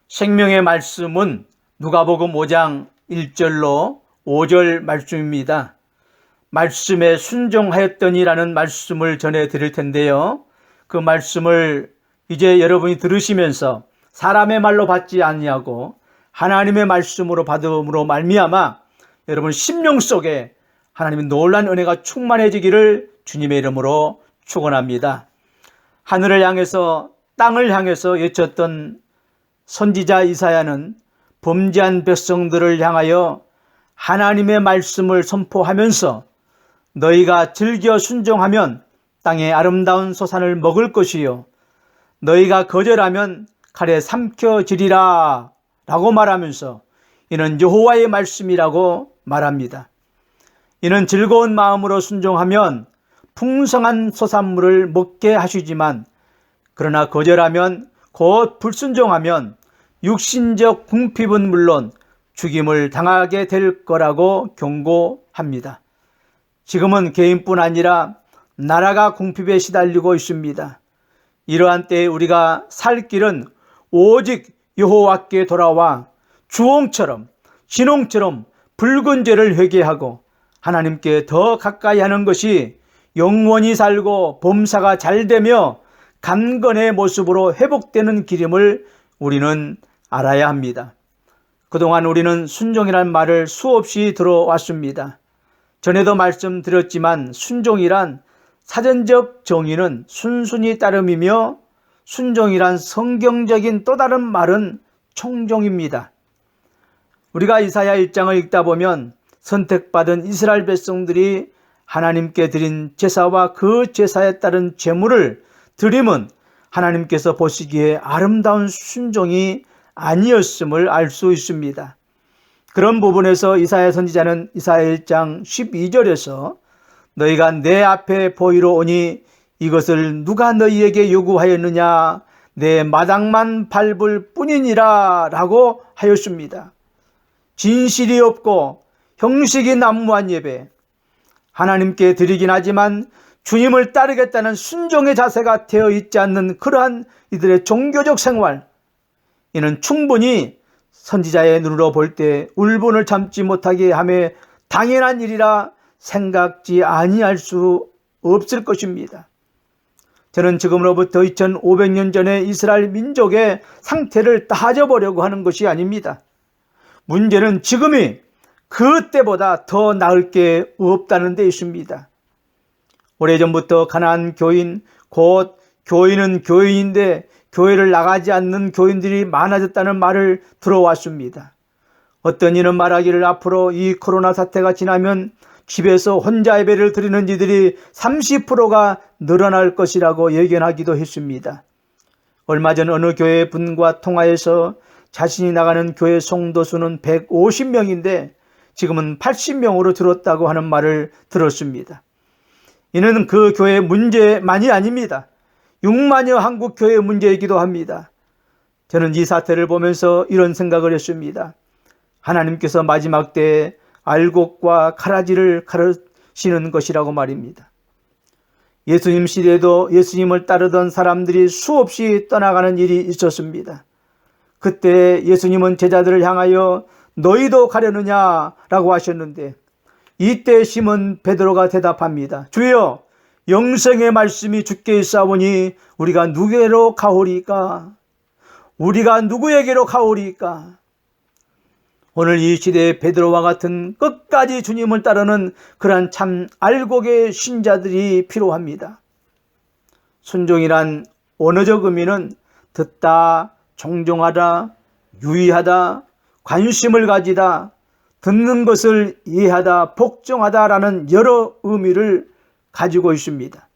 생명의 말씀은 누가복음 5장 1절로 5절 말씀입니다. 말씀에 순종하였더니라는 말씀을 전해 드릴 텐데요. 그 말씀을 이제 여러분이 들으시면서 사람의 말로 받지 아니하고 하나님의 말씀으로 받음으로 말미암아 여러분 심령 속에 하나님의 놀라운 은혜가 충만해지기를 주님의 이름으로 축원합니다. 하늘을 향해서 땅을 향해서 외쳤던 선지자 이사야는 범죄한 백성들을 향하여 하나님의 말씀을 선포하면서 너희가 즐겨 순종하면 땅의 아름다운 소산을 먹을 것이요 너희가 거절하면 칼에 삼켜지리라 라고 말하면서 이는 여호와의 말씀이라고 말합니다. 이는 즐거운 마음으로 순종하면 풍성한 소산물을 먹게 하시지만 그러나 거절하면 곧 불순종하면 육신적 궁핍은 물론 죽임을 당하게 될 거라고 경고합니다. 지금은 개인뿐 아니라 나라가 궁핍에 시달리고 있습니다. 이러한 때에 우리가 살 길은 오직 여호와께 돌아와 주홍처럼 진홍처럼 붉은 죄를 회개하고 하나님께 더 가까이 하는 것이 영원히 살고 범사가 잘되며 강건의 모습으로 회복되는 길임을 우리는 알아야 합니다. 그동안 우리는 순종이라는 말을 수없이 들어왔습니다. 전에도 말씀드렸지만 순종이란 사전적 정의는 순순히 따름이며 순종이란 성경적인 또 다른 말은 청종입니다. 우리가 이사야 1장을 읽다 보면 선택받은 이스라엘 백성들이 하나님께 드린 제사와 그 제사에 따른 제물을 드림은 하나님께서 보시기에 아름다운 순종이 아니었음을 알 수 있습니다. 그런 부분에서 이사야 선지자는 이사야 1장 12절에서 너희가 내 앞에 보이러 오니 이것을 누가 너희에게 요구하였느냐 내 마당만 밟을 뿐이니라 라고 하였습니다. 진실이 없고 형식이 난무한 예배, 하나님께 드리긴 하지만 주님을 따르겠다는 순종의 자세가 되어 있지 않는 그러한 이들의 종교적 생활, 이는 충분히 선지자의 눈으로 볼 때 울분을 참지 못하게 하매 당연한 일이라 생각지 아니할 수 없을 것입니다. 저는 지금으로부터 2500년 전에 이스라엘 민족의 상태를 따져보려고 하는 것이 아닙니다. 문제는 지금이 그때보다 더 나을 게 없다는 데 있습니다. 오래전부터 가난한 교인, 곧 교인은 교인인데 교회를 나가지 않는 교인들이 많아졌다는 말을 들어왔습니다. 어떤 이는 말하기를 앞으로 이 코로나 사태가 지나면 집에서 혼자 예배를 드리는 이들이 30%가 늘어날 것이라고 예견하기도 했습니다. 얼마 전 어느 교회 분과 통화해서 자신이 나가는 교회 성도 수는 150명인데 지금은 80명으로 줄었다고 하는 말을 들었습니다. 이는 그 교회의 문제만이 아닙니다. 6만여 한국 교회의 문제이기도 합니다. 저는 이 사태를 보면서 이런 생각을 했습니다. 하나님께서 마지막 때에 알곡과 가라지를 가르시는 것이라고 말입니다. 예수님 시대에도 예수님을 따르던 사람들이 수없이 떠나가는 일이 있었습니다. 그때 예수님은 제자들을 향하여 너희도 가려느냐라고 하셨는데 이때 시몬 베드로가 대답합니다. 주여, 영생의 말씀이 주께 있사오니 우리가 누구에게로 가오리까? 우리가 누구에게로 가오리까? 오늘 이 시대에 베드로와 같은 끝까지 주님을 따르는 그러한 참 알곡의 신자들이 필요합니다. 순종이란 언어적 의미는 듣다, 종종하다, 유의하다, 관심을 가지다, 듣는 것을 이해하다, 복종하다라는 여러 의미를 가지고 있습니다.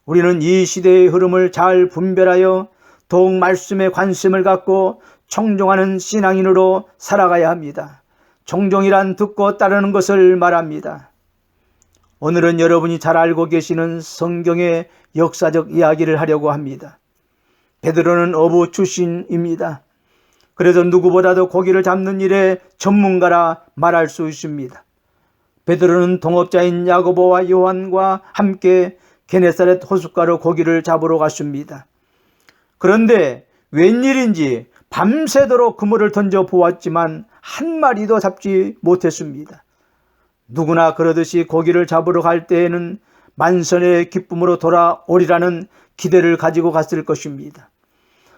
우리는 이 시대의 흐름을 잘 분별하여 더욱 말씀에 관심을 갖고 청종하는 신앙인으로 살아가야 합니다. 청종이란 듣고 따르는 것을 말합니다. 오늘은 여러분이 잘 알고 계시는 성경의 역사적 이야기를 하려고 합니다. 베드로는 어부 출신입니다. 그래서 누구보다도 고기를 잡는 일에 전문가라 말할 수 있습니다. 베드로는 동업자인 야고보와 요한과 함께 게네사렛 호숫가로 고기를 잡으러 갔습니다. 그런데 웬일인지 밤새도록 그물을 던져 보았지만 한 마리도 잡지 못했습니다. 누구나 그러듯이 고기를 잡으러 갈 때에는 만선의 기쁨으로 돌아오리라는 기대를 가지고 갔을 것입니다.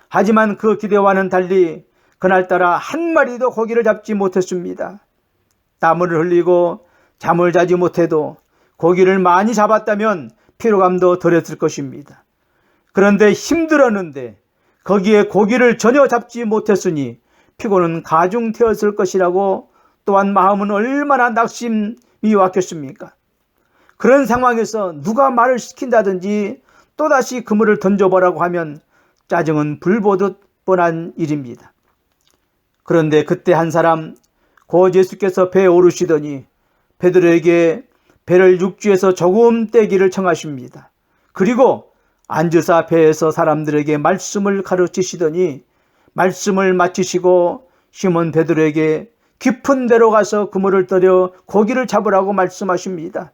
하지만 그 기대와는 달리 그날따라 한 마리도 고기를 잡지 못했습니다. 땀을 흘리고 잠을 자지 못해도 고기를 많이 잡았다면 피로감도 덜했을 것입니다. 그런데 힘들었는데 거기에 고기를 전혀 잡지 못했으니 피곤은 가중되었을 것이라고 또한 마음은 얼마나 낙심이 왔겠습니까? 그런 상황에서 누가 말을 시킨다든지 또다시 그물을 던져보라고 하면 짜증은 불보듯 뻔한 일입니다. 그런데 그때 한 사람 곧 예수께서 배에 오르시더니 베드로에게 배를 육지에서 조금 떼기를 청하십니다. 그리고 앉으사 배에서 사람들에게 말씀을 가르치시더니 말씀을 마치시고 시몬 베드로에게 깊은 데로 가서 그물을 떨여 고기를 잡으라고 말씀하십니다.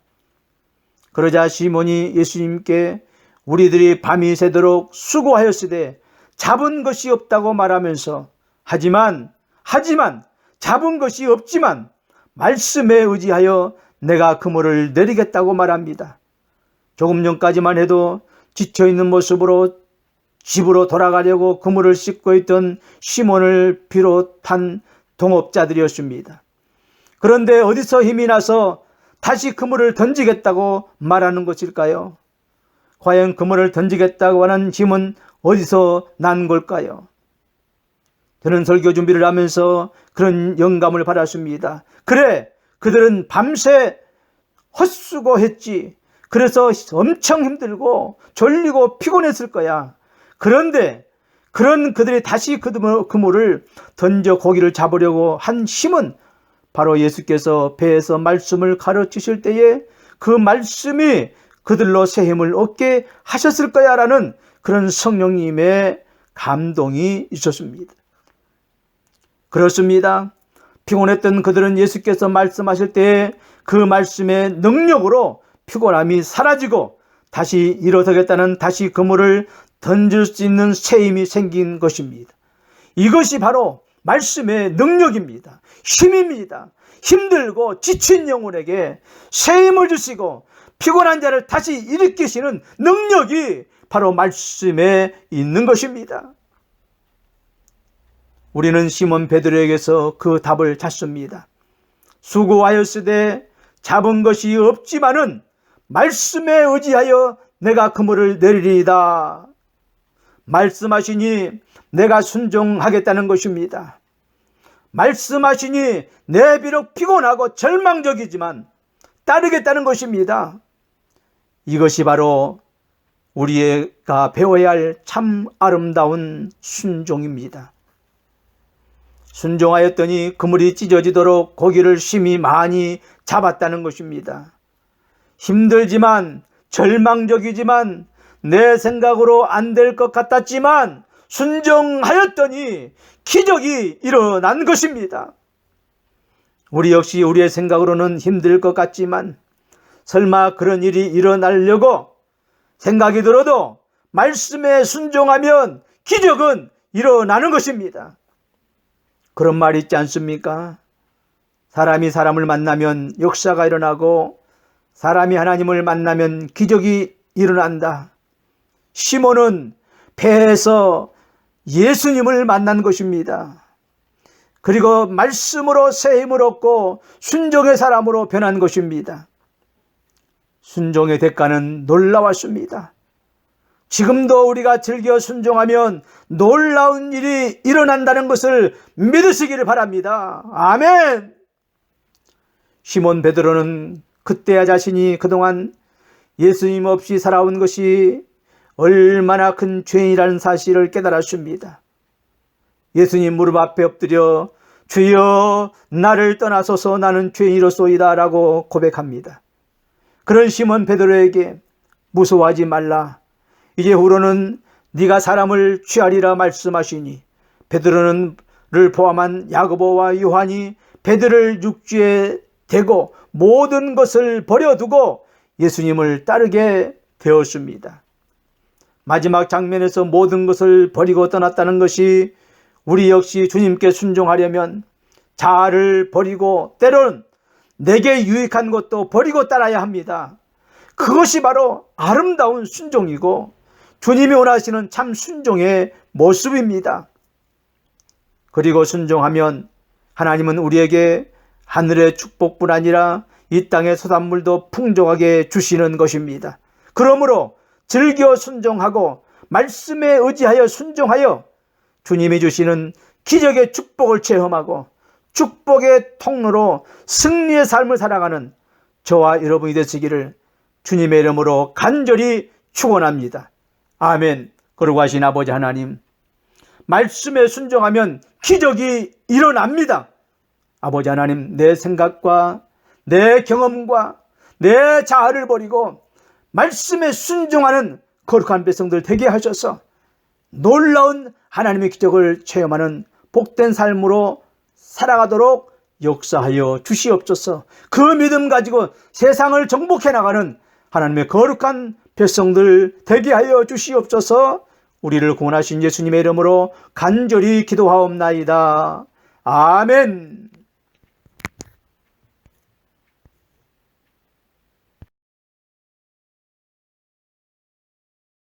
그러자 시몬이 예수님께 우리들이 밤이 새도록 수고하였으되 잡은 것이 없다고 말하면서 하지만 잡은 것이 없지만 말씀에 의지하여 내가 그물을 내리겠다고 말합니다. 조금 전까지만 해도 지쳐있는 모습으로 집으로 돌아가려고 그물을 씻고 있던 시몬을 비롯한 동업자들이었습니다. 그런데 어디서 힘이 나서 다시 그물을 던지겠다고 말하는 것일까요? 과연 그물을 던지겠다고 하는 힘은 어디서 난 걸까요? 저는 설교 준비를 하면서 그런 영감을 받았습니다. 그래, 그들은 밤새 헛수고했지. 그래서 엄청 힘들고 졸리고 피곤했을 거야. 그런데 그런 그들이 다시 그물을 던져 고기를 잡으려고 한 힘은 바로 예수께서 배에서 말씀을 가르치실 때에 그 말씀이 그들로 새 힘을 얻게 하셨을 거야 라는 그런 성령님의 감동이 있었습니다. 그렇습니다. 피곤했던 그들은 예수께서 말씀하실 때에 그 말씀의 능력으로 피곤함이 사라지고 다시 일어서겠다는 다시 그물을 던질 수 있는 새 힘이 생긴 것입니다. 이것이 바로 말씀의 능력입니다. 힘입니다. 힘들고 지친 영혼에게 새 힘을 주시고 피곤한 자를 다시 일으키시는 능력이 바로 말씀에 있는 것입니다. 우리는 시몬 베드로에게서 그 답을 찾습니다. 수고하였으되 잡은 것이 없지만은 말씀에 의지하여 내가 그물을 내리리이다. 말씀하시니 내가 순종하겠다는 것입니다. 말씀하시니 내 비록 피곤하고 절망적이지만 따르겠다는 것입니다. 이것이 바로 우리가 배워야 할 참 아름다운 순종입니다. 순종하였더니 그물이 찢어지도록 고기를 심히 많이 잡았다는 것입니다. 힘들지만 절망적이지만 내 생각으로 안 될 것 같았지만 순종하였더니 기적이 일어난 것입니다. 우리 역시 우리의 생각으로는 힘들 것 같지만 설마 그런 일이 일어나려고 생각이 들어도 말씀에 순종하면 기적은 일어나는 것입니다. 그런 말이 있지 않습니까? 사람이 사람을 만나면 역사가 일어나고 사람이 하나님을 만나면 기적이 일어난다. 시몬은 배에서 예수님을 만난 것입니다. 그리고 말씀으로 새 힘을 얻고 순종의 사람으로 변한 것입니다. 순종의 대가는 놀라웠습니다. 지금도 우리가 즐겨 순종하면 놀라운 일이 일어난다는 것을 믿으시기를 바랍니다. 아멘. 시몬 베드로는 그때야 자신이 그동안 예수님 없이 살아온 것이 얼마나 큰 죄인이라는 사실을 깨달았습니다. 예수님 무릎 앞에 엎드려 주여 나를 떠나소서 나는 죄인이로소이다 라고 고백합니다. 그런 시몬 베드로에게 무서워하지 말라. 이제 후로는 네가 사람을 취하리라 말씀하시니 베드로를 포함한 야고보와 요한이 베드로를 육지에 대고 모든 것을 버려두고 예수님을 따르게 되었습니다. 마지막 장면에서 모든 것을 버리고 떠났다는 것이 우리 역시 주님께 순종하려면 자아를 버리고 때로는 내게 유익한 것도 버리고 따라야 합니다. 그것이 바로 아름다운 순종이고 주님이 원하시는 참 순종의 모습입니다. 그리고 순종하면 하나님은 우리에게 하늘의 축복뿐 아니라 이 땅의 소산물도 풍족하게 주시는 것입니다. 그러므로 즐겨 순종하고 말씀에 의지하여 순종하여 주님이 주시는 기적의 축복을 체험하고 축복의 통로로 승리의 삶을 살아가는 저와 여러분이 되시기를 주님의 이름으로 간절히 축원합니다. 아멘. 거룩하신 아버지 하나님, 말씀에 순종하면 기적이 일어납니다. 아버지 하나님, 내 생각과 내 경험과 내 자아를 버리고 말씀에 순종하는 거룩한 백성들 되게 하셔서 놀라운 하나님의 기적을 체험하는 복된 삶으로 살아가도록 역사하여 주시옵소서. 그 믿음 가지고 세상을 정복해 나가는 하나님의 거룩한 백성들 되게 하여 주시옵소서. 우리를 구원하신 예수님의 이름으로 간절히 기도하옵나이다. 아멘.